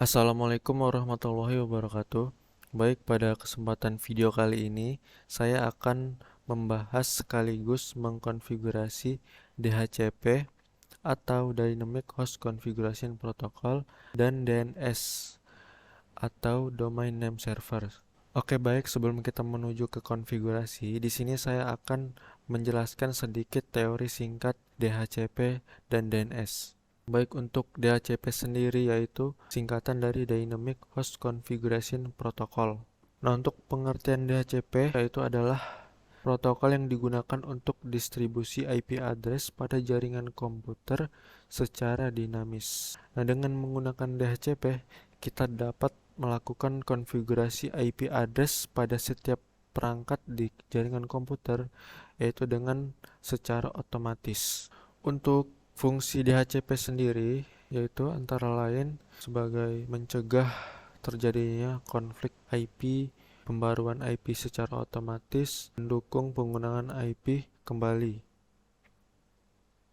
Assalamualaikum warahmatullahi wabarakatuh. Baik, pada kesempatan video kali ini saya akan membahas sekaligus mengkonfigurasi DHCP atau Dynamic Host Configuration Protocol dan DNS atau Domain Name Server. Oke, baik, sebelum kita menuju ke konfigurasi, di sini saya akan menjelaskan sedikit teori singkat DHCP dan DNS. Baik, untuk DHCP sendiri yaitu singkatan dari Dynamic Host Configuration Protocol. Nah, untuk pengertian DHCP yaitu adalah protokol yang digunakan untuk distribusi IP address pada jaringan komputer secara dinamis. Nah, dengan menggunakan DHCP, kita dapat melakukan konfigurasi IP address pada setiap perangkat di jaringan komputer, yaitu dengan secara otomatis. Untuk fungsi DHCP sendiri yaitu antara lain sebagai mencegah terjadinya konflik IP, pembaruan IP secara otomatis, mendukung penggunaan IP kembali.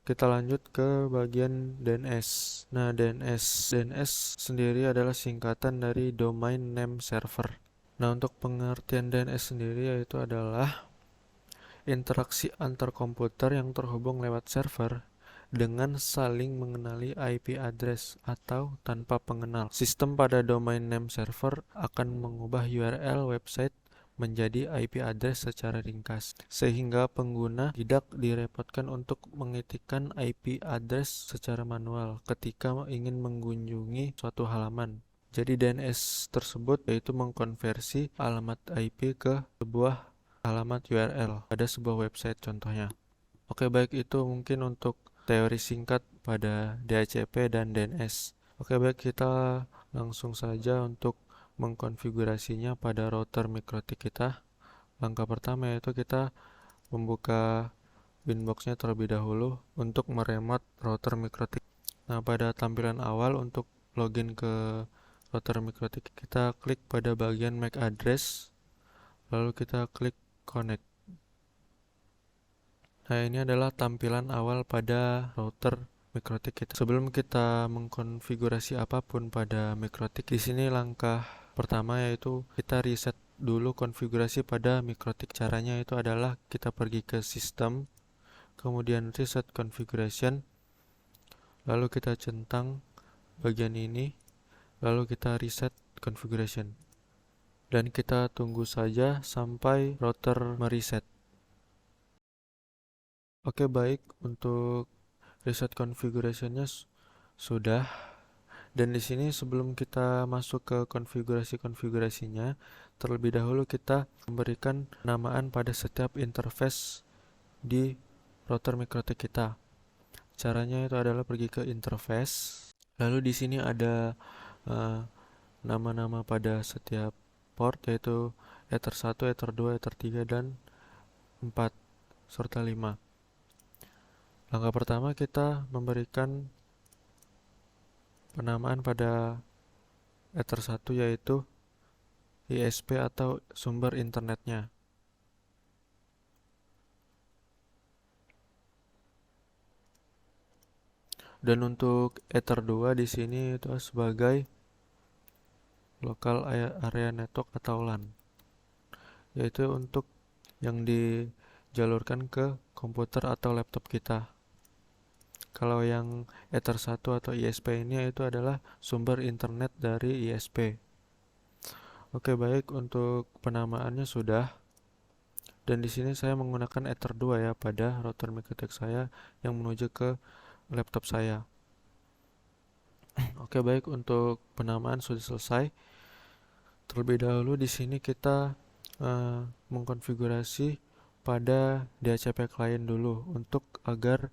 Kita lanjut ke bagian DNS. Nah, DNS sendiri adalah singkatan dari Domain Name Server. Nah, untuk pengertian DNS sendiri yaitu adalah interaksi antar komputer yang terhubung lewat server dengan saling mengenali IP address atau tanpa pengenal. Sistem pada domain name server akan mengubah URL website menjadi IP address secara ringkas, sehingga pengguna tidak direpotkan untuk mengetikkan IP address secara manual ketika ingin mengunjungi suatu halaman. Jadi DNS tersebut yaitu mengkonversi alamat IP ke sebuah alamat URL pada sebuah website contohnya. Oke, baik, itu mungkin untuk teori singkat pada DHCP dan DNS. Oke, baik, kita langsung saja untuk mengkonfigurasinya pada router MikroTik kita. Langkah pertama yaitu kita membuka Winbox-nya terlebih dahulu untuk meremote router MikroTik. Nah, pada tampilan awal untuk login ke router MikroTik, kita klik pada bagian MAC address, lalu kita klik connect. Nah, ini adalah tampilan awal pada router MikroTik kita. Sebelum kita mengkonfigurasi apapun pada MikroTik, di sini langkah pertama yaitu kita reset dulu konfigurasi pada MikroTik. Caranya itu adalah kita pergi ke sistem, kemudian reset configuration, lalu kita centang bagian ini, lalu kita reset configuration. Dan kita tunggu saja sampai router mereset. Oke, baik, untuk reset configuration-nya sudah. Dan di sini sebelum kita masuk ke konfigurasinya, terlebih dahulu kita memberikan penamaan pada setiap interface di router MikroTik kita. Caranya itu adalah pergi ke interface. Lalu di sini ada nama-nama pada setiap port yaitu Ether 1, Ether 2, Ether 3 dan 4 serta 5. Langkah pertama kita memberikan penamaan pada Ether 1 yaitu ISP atau sumber internetnya. Dan untuk Ether 2 di sini itu sebagai local area network atau LAN, yaitu untuk yang dijalurkan ke komputer atau laptop kita. Kalau yang Ether 1 atau ISP ini itu adalah sumber internet dari ISP. Oke, baik, untuk penamaannya sudah. Dan di sini saya menggunakan Ether 2 ya pada router MikroTik saya yang menuju ke laptop saya. Oke, baik, untuk penamaan sudah selesai. Terlebih dahulu di sini kita mengkonfigurasi pada DHCP client dulu untuk agar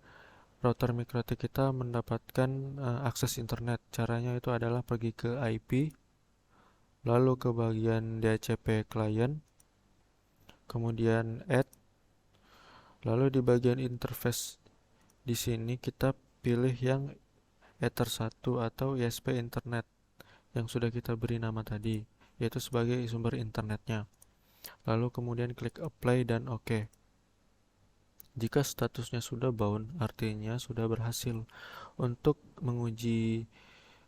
router MikroTik kita mendapatkan akses internet. Caranya itu adalah pergi ke IP, lalu ke bagian DHCP client, kemudian add, lalu di bagian interface di sini kita pilih yang Ether 1 atau ISP internet yang sudah kita beri nama tadi, yaitu sebagai sumber internetnya. Lalu kemudian klik apply dan OK. Jika statusnya sudah bound, artinya sudah berhasil. Untuk menguji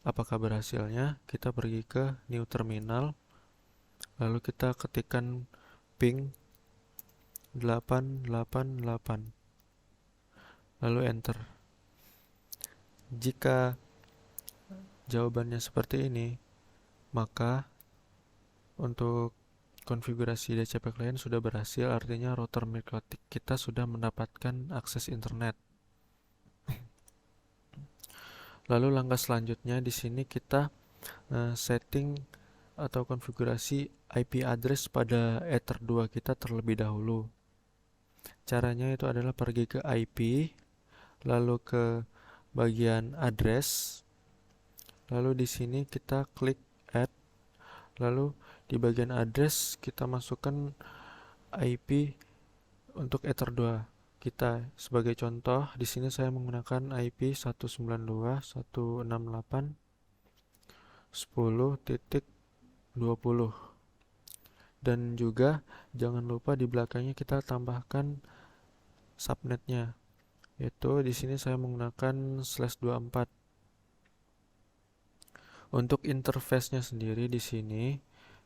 apakah berhasilnya, kita pergi ke new terminal, lalu kita ketikkan ping 888, lalu enter. Jika jawabannya seperti ini, maka untuk konfigurasi DHCP client sudah berhasil, artinya router mikrotik kita sudah mendapatkan akses internet. Lalu langkah selanjutnya di sini kita setting atau konfigurasi IP address pada Ether 2 kita terlebih dahulu. Caranya itu adalah pergi ke IP, lalu ke bagian address, lalu di sini kita klik add, lalu di bagian address kita masukkan IP untuk Ether 2 kita. Sebagai contoh, di sini saya menggunakan IP 192.168.10.20 dan juga jangan lupa di belakangnya kita tambahkan subnetnya, yaitu di sini saya menggunakan /24. Untuk interface-nya sendiri di sini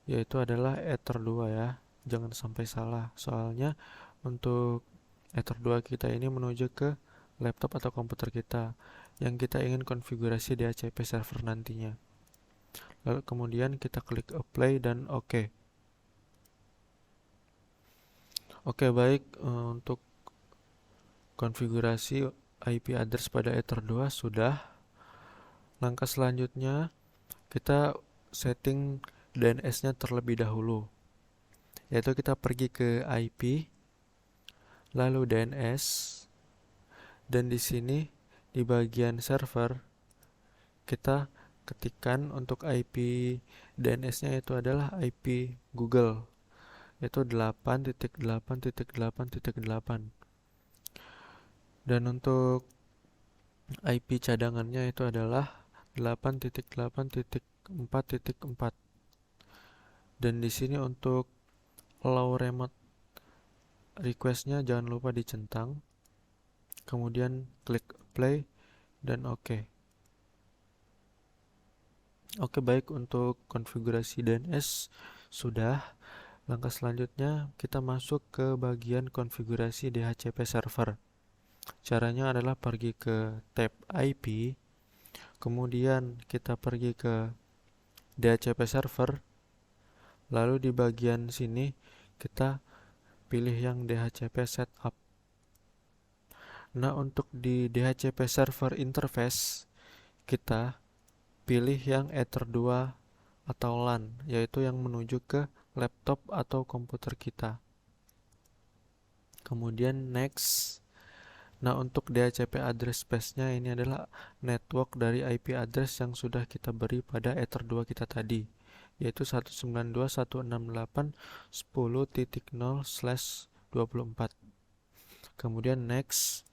yaitu adalah Ether 2 ya. Jangan sampai salah, soalnya untuk Ether 2 kita ini menuju ke laptop atau komputer kita yang kita ingin konfigurasi DHCP server nantinya. Lalu kemudian kita klik apply dan OK. Oke, baik, untuk konfigurasi IP address pada Ether 2 sudah. Langkah selanjutnya kita setting DNS-nya terlebih dahulu, yaitu kita pergi ke IP, lalu DNS, dan di sini di bagian server kita ketikkan untuk IP DNS-nya itu adalah IP Google, yaitu 8.8.8.8. Dan untuk IP cadangannya itu adalah 8.8.4.4. Dan di sini untuk allow remote request-nya jangan lupa dicentang. Kemudian klik play dan OK. Oke, baik, untuk konfigurasi DNS sudah. Langkah selanjutnya kita masuk ke bagian konfigurasi DHCP server. Caranya adalah pergi ke tab IP, kemudian kita pergi ke DHCP server, lalu di bagian sini kita pilih yang DHCP setup. Nah, untuk di DHCP server interface kita pilih yang Ether 2 atau LAN, yaitu yang menuju ke laptop atau komputer kita. Kemudian next. Nah, untuk DHCP address space-nya ini adalah network dari IP address yang sudah kita beri pada Ether 2 kita tadi, yaitu 192.168.10.0/24. Kemudian next.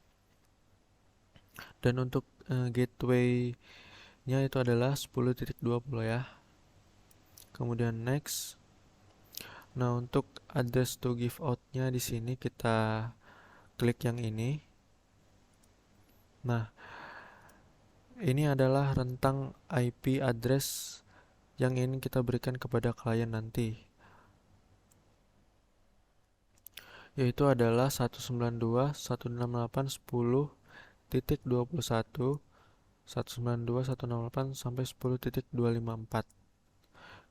Dan untuk gateway-nya itu adalah 10.20 ya. Kemudian next. Nah, untuk address to give out-nya di sini kita klik yang ini. Nah, ini adalah rentang IP address yang ingin kita berikan kepada klien nanti, yaitu adalah 192.168.10.21, 192.168 sampai 10.254.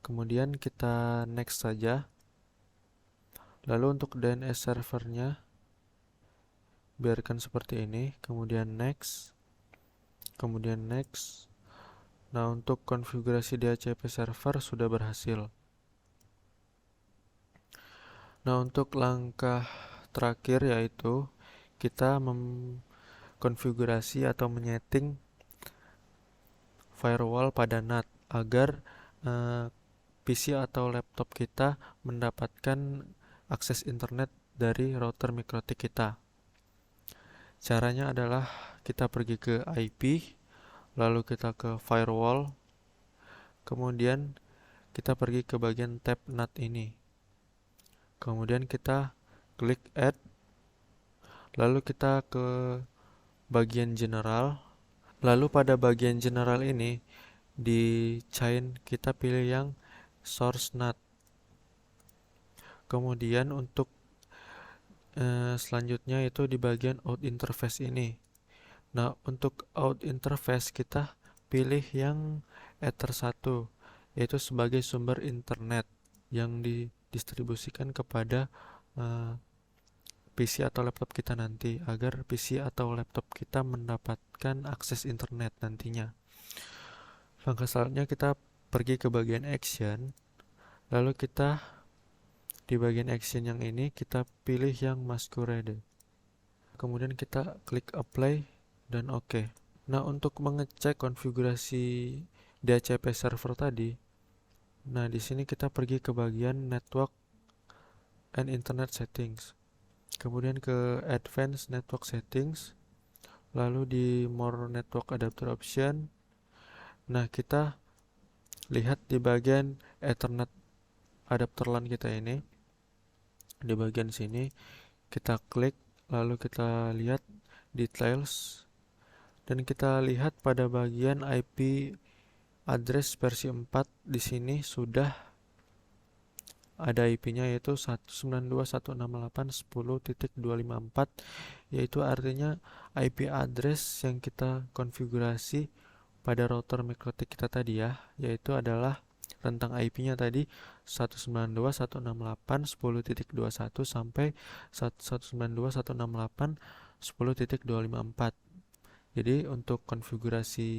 Kemudian kita next saja. Lalu untuk DNS servernya biarkan seperti ini, kemudian next, kemudian next. Nah, untuk konfigurasi DHCP server sudah berhasil. Nah, untuk langkah terakhir yaitu kita mengkonfigurasi atau menyeting firewall pada NAT agar PC atau laptop kita mendapatkan akses internet dari router mikrotik kita. Caranya adalah kita pergi ke IP, lalu kita ke firewall, kemudian kita pergi ke bagian tab NAT ini. Kemudian kita klik add, lalu kita ke bagian general. Lalu pada bagian general ini Di chain kita pilih yang source NAT. Kemudian untuk selanjutnya itu di bagian out interface ini. Nah, untuk out interface kita pilih yang Ether 1, yaitu sebagai sumber internet yang didistribusikan kepada PC atau laptop kita nanti, agar PC atau laptop kita mendapatkan akses internet nantinya. Langkah selanjutnya kita pergi ke bagian action, lalu kita di bagian action yang ini kita pilih yang Masquerade. Kemudian kita klik apply dan OK. Nah, untuk mengecek konfigurasi DHCP server tadi, nah di sini kita pergi ke bagian network and internet settings. Kemudian ke advanced network settings, lalu di more network adapter option. Nah, kita lihat di bagian Ethernet adapter LAN kita ini. Di bagian sini kita klik, lalu kita lihat details, dan kita lihat pada bagian IP address versi 4 di sini sudah ada IP-nya, yaitu 192.168.10.254, yaitu artinya IP address yang kita konfigurasi pada router MikroTik kita tadi ya, yaitu adalah rentang IP-nya tadi 192.168.10.21 sampai 192.168.10.254. Jadi untuk konfigurasi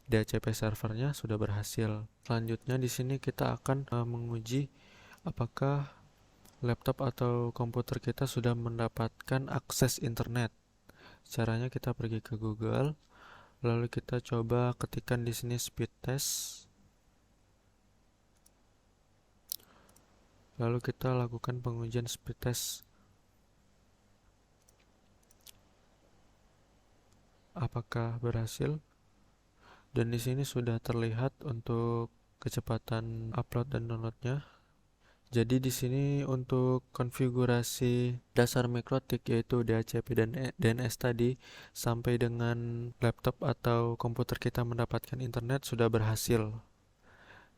DHCP servernya sudah berhasil. Selanjutnya di sini kita akan menguji apakah laptop atau komputer kita sudah mendapatkan akses internet. Caranya kita pergi ke Google, lalu kita coba ketikkan di sini speed test. Lalu kita lakukan pengujian speed test. Apakah berhasil? Dan di sini sudah terlihat untuk kecepatan upload dan downloadnya. Jadi di sini untuk konfigurasi dasar MikroTik, yaitu DHCP dan DNS tadi, sampai dengan laptop atau komputer kita mendapatkan internet sudah berhasil.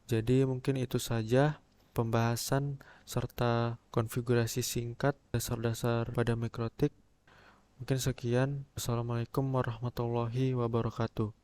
Jadi mungkin itu saja pembahasan serta konfigurasi singkat dasar-dasar pada MikroTik. Mungkin sekian. Assalamualaikum warahmatullahi wabarakatuh.